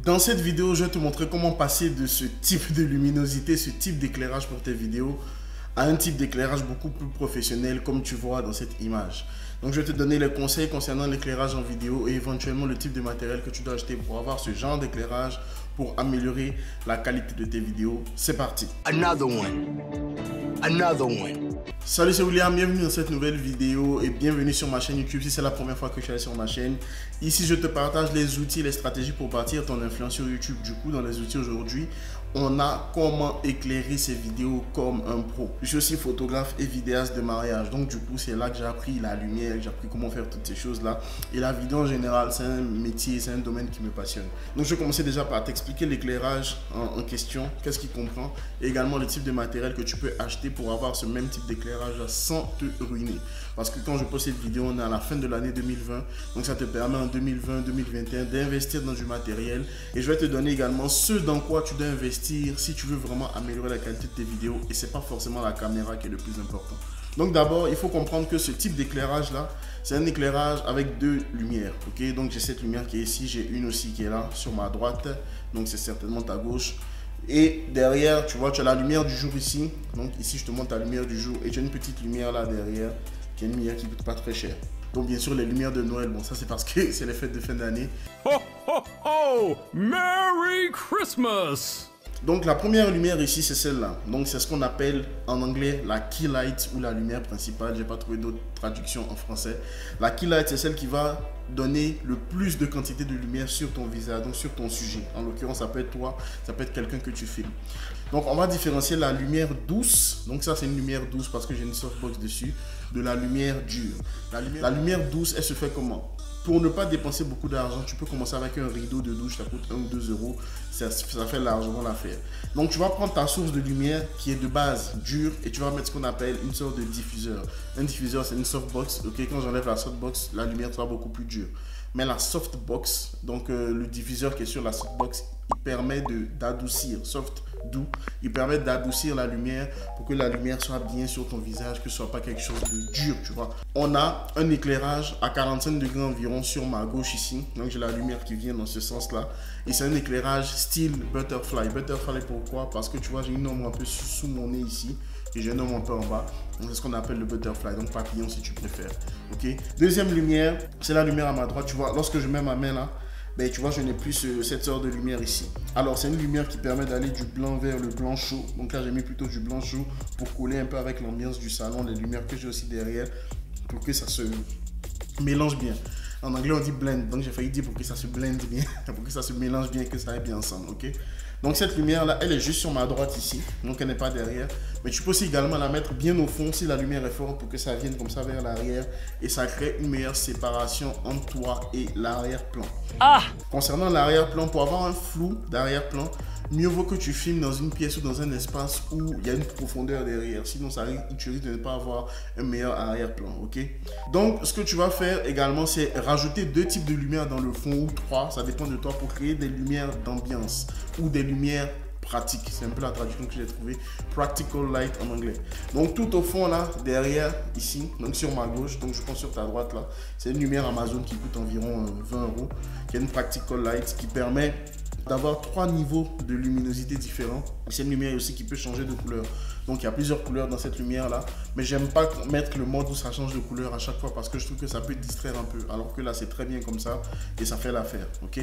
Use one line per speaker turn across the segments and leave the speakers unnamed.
Dans cette vidéo, je vais te montrer comment passer de ce type de luminosité, ce type d'éclairage pour tes vidéos, à un type d'éclairage beaucoup plus professionnel comme tu vois dans cette image. Donc je vais te donner les conseils concernant l'éclairage en vidéo et éventuellement le type de matériel que tu dois acheter pour avoir ce genre d'éclairage pour améliorer la qualité de tes vidéos. C'est parti. Another one. Salut, c'est William, bienvenue dans cette nouvelle vidéo et bienvenue sur ma chaîne YouTube si c'est la première fois que tu es sur ma chaîne. Ici, je te partage les outils et les stratégies pour bâtir ton influence sur YouTube. Du coup, dans les outils aujourd'hui, on a comment éclairer ses vidéos comme un pro. Je suis aussi photographe et vidéaste de mariage. Donc du coup, c'est là que j'ai appris la lumière, j'ai appris comment faire toutes ces choses-là. Et la vidéo en général, c'est un métier, c'est un domaine qui me passionne. Donc je vais commencer déjà par t'expliquer l'éclairage en question, qu'est-ce qu'il comprend, et également le type de matériel que tu peux acheter pour avoir ce même type d'éclairage sans te ruiner. Parce que quand je poste cette vidéo, on est à la fin de l'année 2020. Donc ça te permet en 2020-2021 d'investir dans du matériel. Et je vais te donner également ce dans quoi tu dois investir si tu veux vraiment améliorer la qualité de tes vidéos. Et c'est pas forcément la caméra qui est le plus important. Donc d'abord, il faut comprendre que ce type d'éclairage là, c'est un éclairage avec deux lumières. Ok, donc j'ai cette lumière qui est ici, j'ai une aussi qui est là sur ma droite. Donc c'est certainement ta gauche. Et derrière, tu vois, tu as la lumière du jour ici. Donc ici, je te montre la lumière du jour. Et tu as une petite lumière là derrière, qui est une lumière qui ne coûte pas très cher. Donc bien sûr, les lumières de Noël, bon ça c'est parce que c'est les fêtes de fin d'année.
Ho ho ho! Merry Christmas!
Donc la première lumière ici, c'est celle-là. Donc c'est ce qu'on appelle en anglais la key light ou la lumière principale. J'ai pas trouvé d'autres traductions en français. La key light, c'est celle qui va donner le plus de quantité de lumière sur ton visage, donc sur ton sujet. En l'occurrence, ça peut être toi, ça peut être quelqu'un que tu filmes. Donc on va différencier la lumière douce. Donc ça c'est une lumière douce parce que j'ai une softbox dessus, de la lumière dure. La lumière douce, elle se fait comment? Pour ne pas dépenser beaucoup d'argent, tu peux commencer avec un rideau de douche, ça coûte 1 ou 2 euros, ça fait largement l'affaire. Donc tu vas prendre ta source de lumière qui est de base dure et tu vas mettre ce qu'on appelle une sorte de diffuseur. Un diffuseur, c'est une softbox. Ok, quand j'enlève la softbox, la lumière sera beaucoup plus dure. Mais la softbox, donc le diffuseur qui est sur la softbox, il permet d'adoucir, soft, doux, il permet d'adoucir la lumière pour que la lumière soit bien sur ton visage, que ce soit pas quelque chose de dur, tu vois. On a un éclairage à 45 degrés environ sur ma gauche ici, donc j'ai la lumière qui vient dans ce sens-là, et c'est un éclairage style butterfly. Butterfly pourquoi? Parce que tu vois, j'ai une ombre un peu sous mon nez ici, et j'ai une ombre un peu en bas, donc c'est ce qu'on appelle le butterfly, donc papillon si tu préfères, ok. Deuxième lumière, c'est la lumière à ma droite, tu vois, lorsque je mets ma main là, ben, tu vois, je n'ai plus cette sorte de lumière ici. Alors, c'est une lumière qui permet d'aller du blanc vers le blanc chaud. Donc là, j'ai mis plutôt du blanc chaud pour coller un peu avec l'ambiance du salon, les lumières que j'ai aussi derrière, pour que ça se mélange bien. En anglais, on dit blend, donc j'ai failli dire pour que ça se blende bien, pour que ça se mélange bien, que ça aille bien ensemble, ok? Donc cette lumière-là, elle est juste sur ma droite ici, donc elle n'est pas derrière. Mais tu peux aussi également la mettre bien au fond si la lumière est forte pour que ça vienne comme ça vers l'arrière et ça crée une meilleure séparation entre toi et l'arrière-plan. Ah! Concernant l'arrière-plan, pour avoir un flou d'arrière-plan, mieux vaut que tu filmes dans une pièce ou dans un espace où il y a une profondeur derrière. Sinon, tu risques de ne pas avoir un meilleur arrière-plan, ok? Donc, ce que tu vas faire également, c'est rajouter 2 types de lumière dans le fond ou 3, ça dépend de toi, pour créer des lumières d'ambiance ou des lumières pratiques. C'est un peu la traduction que j'ai trouvée. Practical light en anglais. Donc, tout au fond là, derrière, ici, donc sur ma gauche, donc je prends sur ta droite là, c'est une lumière Amazon qui coûte environ 20 euros, qui est une practical light qui permet d'avoir 3 niveaux de luminosité différents. C'est une lumière aussi qui peut changer de couleur. Donc il y a plusieurs couleurs dans cette lumière là. Mais j'aime pas mettre le mode où ça change de couleur à chaque fois parce que je trouve que ça peut distraire un peu. Alors que là c'est très bien comme ça et ça fait l'affaire. Ok.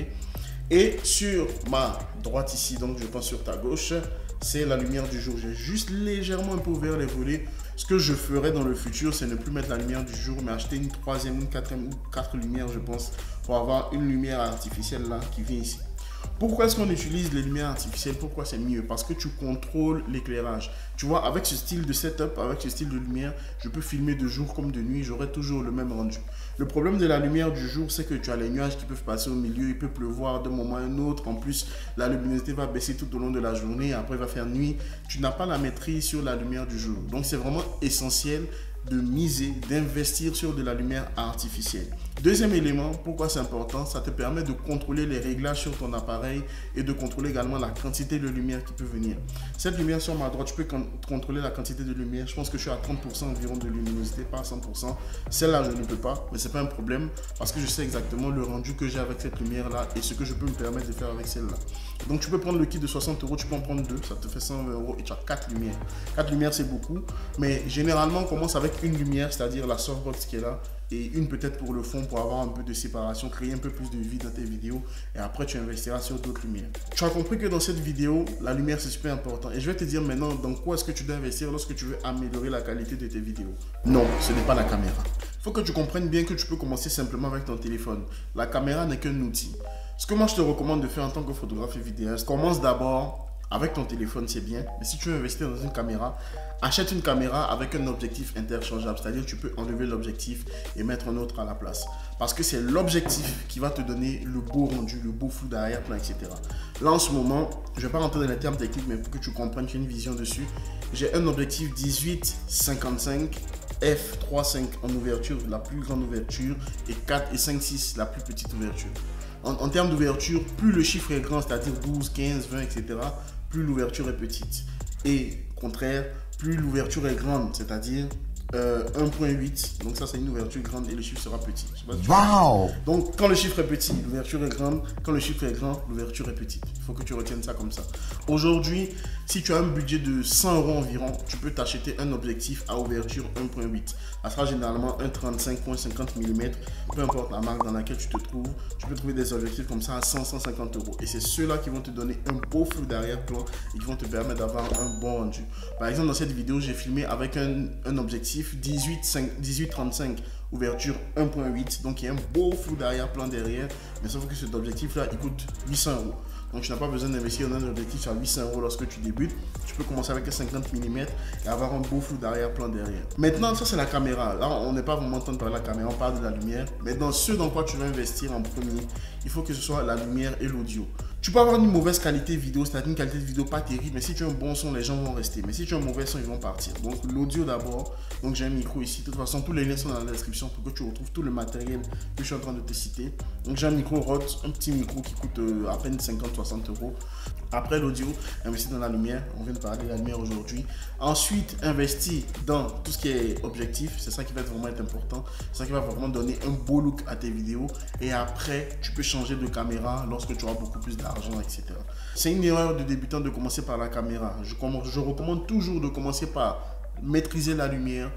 Et sur ma droite ici, donc je pense sur ta gauche, c'est la lumière du jour. J'ai juste légèrement un peu ouvert les volets. Ce que je ferai dans le futur, c'est ne plus mettre la lumière du jour, mais acheter une 3e, une 4e ou 4 lumières, je pense, pour avoir une lumière artificielle là qui vient ici. Pourquoi est-ce qu'on utilise les lumières artificielles? Pourquoi c'est mieux? Parce que tu contrôles l'éclairage. Tu vois, avec ce style de setup, avec ce style de lumière, je peux filmer de jour comme de nuit, j'aurai toujours le même rendu. Le problème de la lumière du jour, c'est que tu as les nuages qui peuvent passer au milieu, il peut pleuvoir d'un moment à un autre. En plus, la luminosité va baisser tout au long de la journée, après il va faire nuit. Tu n'as pas la maîtrise sur la lumière du jour. Donc c'est vraiment essentiel de miser, d'investir sur de la lumière artificielle. Deuxième élément, pourquoi c'est important, ça te permet de contrôler les réglages sur ton appareil et de contrôler également la quantité de lumière qui peut venir. Cette lumière sur ma droite, tu peux contrôler la quantité de lumière. Je pense que je suis à 30% environ de luminosité, pas à 100%. Celle-là, je ne peux pas, mais c'est pas un problème parce que je sais exactement le rendu que j'ai avec cette lumière-là et ce que je peux me permettre de faire avec celle-là. Donc tu peux prendre le kit de 60 €, tu peux en prendre 2, ça te fait 120 € et tu as 4 lumières. 4 lumières, c'est beaucoup, mais généralement, on commence avec une lumière, c'est-à-dire la softbox qui est là, et une peut-être pour le fond pour avoir un peu de séparation, créer un peu plus de vie dans tes vidéos et après tu investiras sur d'autres lumières. Tu as compris que dans cette vidéo, la lumière c'est super important et je vais te dire maintenant dans quoi est-ce que tu dois investir lorsque tu veux améliorer la qualité de tes vidéos. Non, ce n'est pas la caméra. Il faut que tu comprennes bien que tu peux commencer simplement avec ton téléphone. La caméra n'est qu'un outil. Ce que moi je te recommande de faire en tant que photographe et vidéaste, commence d'abord avec ton téléphone, c'est bien, mais si tu veux investir dans une caméra, achète une caméra avec un objectif interchangeable, c'est-à-dire tu peux enlever l'objectif et mettre un autre à la place. Parce que c'est l'objectif qui va te donner le beau rendu, le beau flou d'arrière-plan, etc. Là en ce moment, je ne vais pas rentrer dans les termes techniques, mais pour que tu comprennes, tu as une vision dessus. J'ai un objectif 18-55 f3.5 en ouverture, la plus grande ouverture, et 4 et 5.6 la plus petite ouverture. En termes d'ouverture, plus le chiffre est grand, c'est-à-dire 12, 15, 20, etc., plus l'ouverture est petite. Et au contraire, plus l'ouverture est grande, c'est-à-dire 1.8. Donc ça, c'est une ouverture grande et le chiffre sera petit.
Wow!
Donc quand le chiffre est petit, l'ouverture est grande. Quand le chiffre est grand, l'ouverture est petite. Il faut que tu retiennes ça comme ça. Aujourd'hui, si tu as un budget de 100 € environ, tu peux t'acheter un objectif à ouverture 1.8. Ça sera généralement un 35.50 mm. Peu importe la marque dans laquelle tu te trouves, tu peux trouver des objectifs comme ça à 100-150 €. Et c'est ceux-là qui vont te donner un beau flou d'arrière-plan et qui vont te permettre d'avoir un bon rendu. Par exemple, dans cette vidéo, j'ai filmé avec un objectif 18-35 ouverture 1.8, donc il y a un beau flou d'arrière-plan derrière, mais sauf que cet objectif là il coûte 800 €. Donc tu n'as pas besoin d'investir dans un objectif à 800 € lorsque tu débutes. Tu peux commencer avec un 50 mm et avoir un beau flou d'arrière-plan derrière. Maintenant, ça c'est la caméra. Là, on n'est pas vraiment en train de parler de la caméra, on parle de la lumière. Mais dans ce dans quoi tu vas investir en premier, il faut que ce soit la lumière et l'audio. Tu peux avoir une mauvaise qualité vidéo, c'est-à-dire une qualité de vidéo pas terrible, mais si tu as un bon son, les gens vont rester. Mais si tu as un mauvais son, ils vont partir. Donc l'audio d'abord. Donc j'ai un micro ici. De toute façon, tous les liens sont dans la description pour que tu retrouves tout le matériel que je suis en train de te citer. Donc j'ai un micro Rode, un petit micro qui coûte à peine 50-60 €. Après l'audio, investis dans la lumière. On vient de parler de la lumière aujourd'hui. Ensuite, investis dans tout ce qui est objectif. C'est ça qui va vraiment être important. C'est ça qui va vraiment donner un beau look à tes vidéos. Et après, tu peux changer de caméra lorsque tu auras beaucoup plus d'argent, etc. C'est une erreur de débutant de commencer par la caméra. Je recommande toujours de commencer par maîtriser la lumière,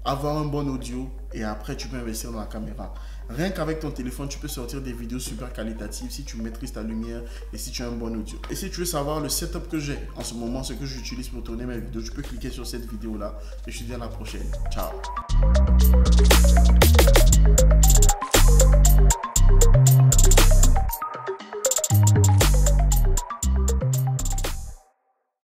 avoir un bon audio et après tu peux investir dans la caméra. Rien qu'avec ton téléphone, tu peux sortir des vidéos super qualitatives si tu maîtrises ta lumière et si tu as un bon audio. Et si tu veux savoir le setup que j'ai en ce moment, ce que j'utilise pour tourner mes vidéos, tu peux cliquer sur cette vidéo là et je te dis à la prochaine. Ciao.